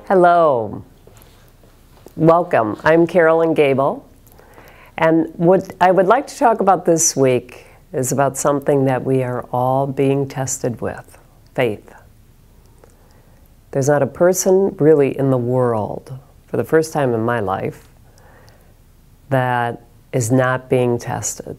Hello, welcome. I'm Carolyn Gable, and what I would like to talk about this week is about something that we are all being tested with, faith. There's not a person really in the world, for the first time in my life, that is not being tested.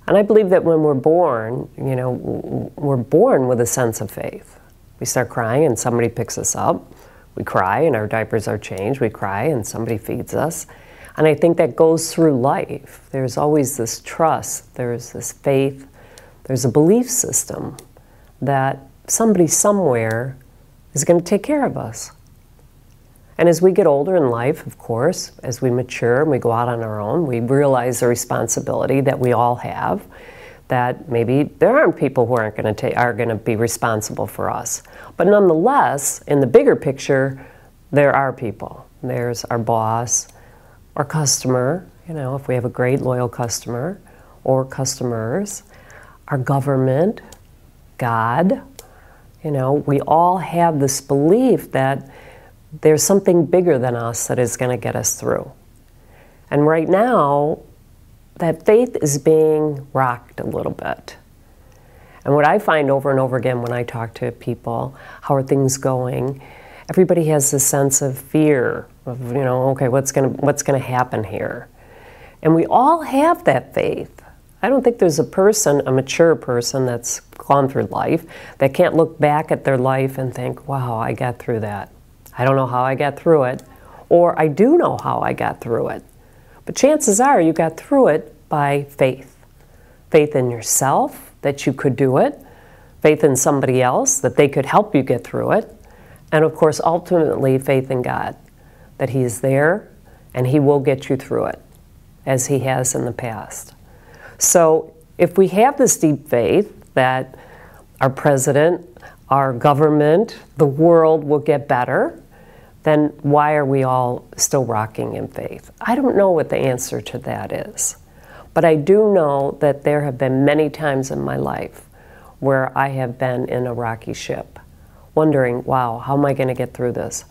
And I believe that when we're born, we're born with a sense of faith. We start crying and somebody picks us up. We cry and our diapers are changed. We cry and somebody feeds us. And I think that goes through life. There's always this trust, there's this faith, there's a belief system that somebody somewhere is going to take care of us. And as we get older in life, of course, as we mature and we go out on our own, we realize the responsibility that we all have, that maybe there aren't people who are going to be responsible for us. But nonetheless, in the bigger picture, there are people. There's our boss, our customer, if we have a great loyal customer, or customers, our government, God. We all have this belief that there's something bigger than us that is going to get us through. And right now, that faith is being rocked a little bit. And what I find over and over again when I talk to people, how are things going? Everybody has this sense of fear of, okay, what's going to happen here? And we all have that faith. I don't think there's a mature person that's gone through life that can't look back at their life and think, wow, I got through that. I don't know how I got through it, or I do know how I got through it. But chances are you got through it by faith. Faith in yourself, that you could do it. Faith in somebody else, that they could help you get through it. And of course, ultimately, faith in God, that He is there and He will get you through it, as He has in the past. So if we have this deep faith that our president, our government, the world will get better, then why are we all still rocking in faith? I don't know what the answer to that is. But I do know that there have been many times in my life where I have been in a rocky ship, wondering, wow, how am I going to get through this?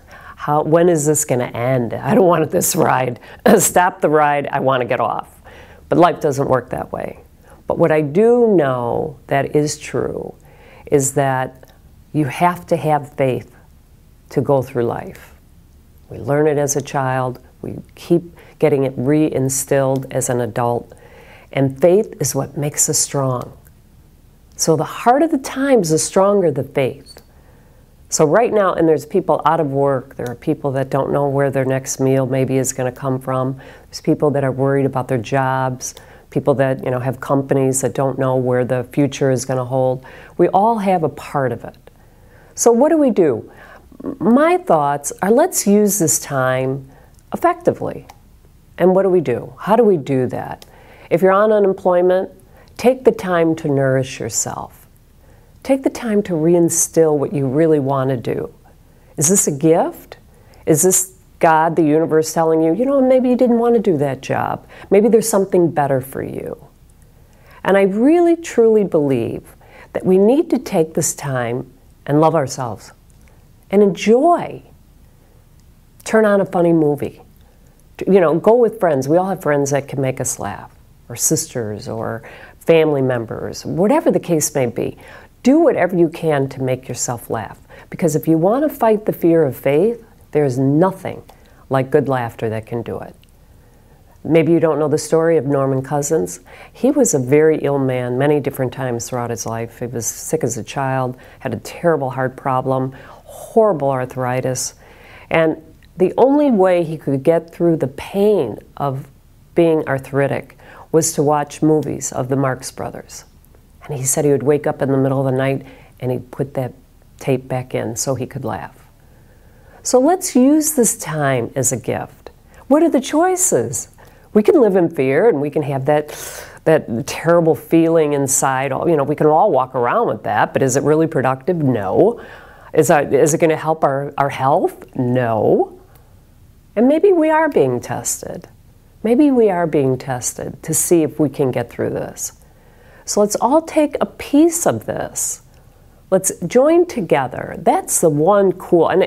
When is this going to end? I don't want this ride. Stop the ride. I want to get off. But life doesn't work that way. But what I do know that is true is that you have to have faith to go through life. We learn it as a child. We keep getting it reinstilled as an adult. And faith is what makes us strong. So the harder the times, the stronger the faith. So right now, and there's people out of work, there are people that don't know where their next meal maybe is going to come from. There's people that are worried about their jobs, people that have companies that don't know where the future is going to hold. We all have a part of it. So what do? My thoughts are, let's use this time effectively. And what do? How do we do that? If you're on unemployment, take the time to nourish yourself. Take the time to reinstill what you really want to do. Is this a gift? Is this God, the universe, telling you, maybe you didn't want to do that job. Maybe there's something better for you. And I really, truly believe that we need to take this time and love ourselves and enjoy. Turn on a funny movie. Go with friends. We all have friends that can make us laugh, or sisters, or family members, whatever the case may be. Do whatever you can to make yourself laugh. Because if you want to fight the fear of faith, there's nothing like good laughter that can do it. Maybe you don't know the story of Norman Cousins. He was a very ill man many different times throughout his life. He was sick as a child, had a terrible heart problem, horrible arthritis. And the only way he could get through the pain of being arthritic was to watch movies of the Marx Brothers. And he said he would wake up in the middle of the night and he'd put that tape back in so he could laugh. So let's use this time as a gift. What are the choices? We can live in fear and we can have that terrible feeling inside. We can all walk around with that, but is it really productive? No. Is it going to help our health? No. And maybe we are being tested. Maybe we are being tested to see if we can get through this. So let's all take a piece of this Let's join together. That's the one cool, and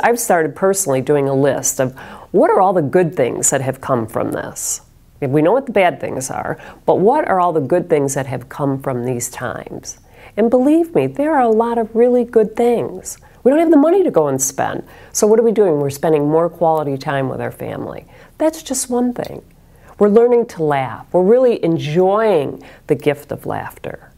I've started personally doing a list of what are all the good things that have come from this. We know what the bad things are, but what are all the good things that have come from these times? And believe me, there are a lot of really good things. We don't have the money to go and spend. So what are we doing? We're spending more quality time with our family. That's just one thing. We're learning to laugh. We're really enjoying the gift of laughter.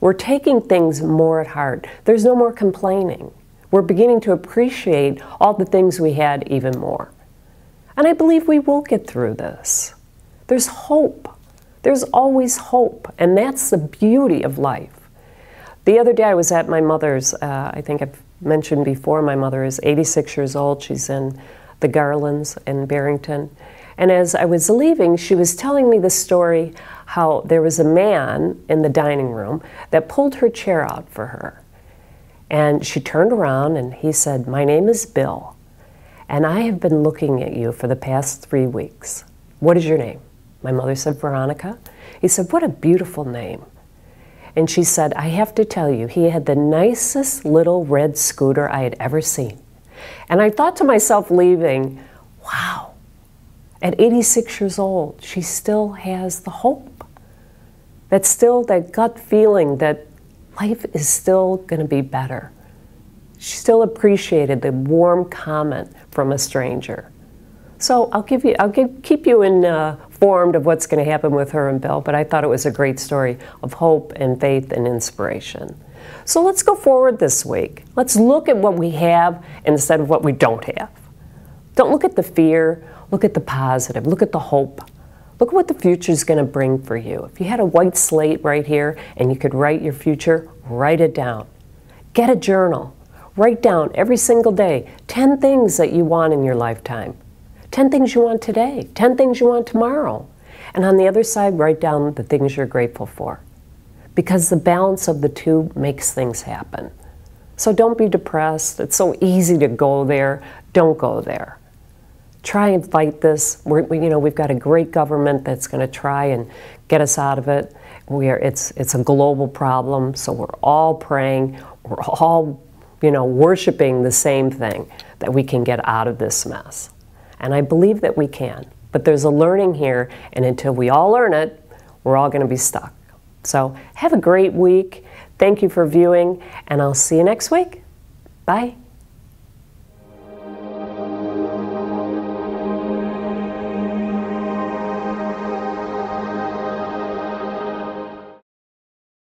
We're taking things more at heart. There's no more complaining. We're beginning to appreciate all the things we had even more. And I believe we will get through this. There's hope. There's always hope. And that's the beauty of life. The other day I was at my mother's, I think I've mentioned before, my mother is 86 years old. She's in the Garlands in Barrington. And as I was leaving, she was telling me the story how there was a man in the dining room that pulled her chair out for her. And she turned around and he said, "My name is Bill, and I have been looking at you for the past 3 weeks. What is your name?" My mother said, "Veronica." He said, "What a beautiful name." And she said, "I have to tell you, he had the nicest little red scooter I had ever seen." And I thought to myself leaving, wow, at 86 years old, she still has the hope. That's still that gut feeling that life is still going to be better. She still appreciated the warm comment from a stranger. So I'll keep you informed of what's going to happen with her and Bill, but I thought it was a great story of hope and faith and inspiration. So let's go forward this week. Let's look at what we have instead of what we don't have. Don't look at the fear, look at the positive, look at the hope. Look at what the future is going to bring for you. If you had a white slate right here and you could write your future, write it down. Get a journal. Write down every single day 10 things that you want in your lifetime. 10 things you want today, 10 things you want tomorrow. And on the other side, write down the things you're grateful for. Because the balance of the two makes things happen. So don't be depressed. It's so easy to go there. Don't go there. Try and fight this. We've got a great government that's going to try and get us out of it. It's a global problem, so we're all praying. We're all, worshiping the same thing, that we can get out of this mess. And I believe that we can. But there's a learning here, and until we all learn it, we're all going to be stuck. So have a great week. Thank you for viewing, and I'll see you next week. Bye.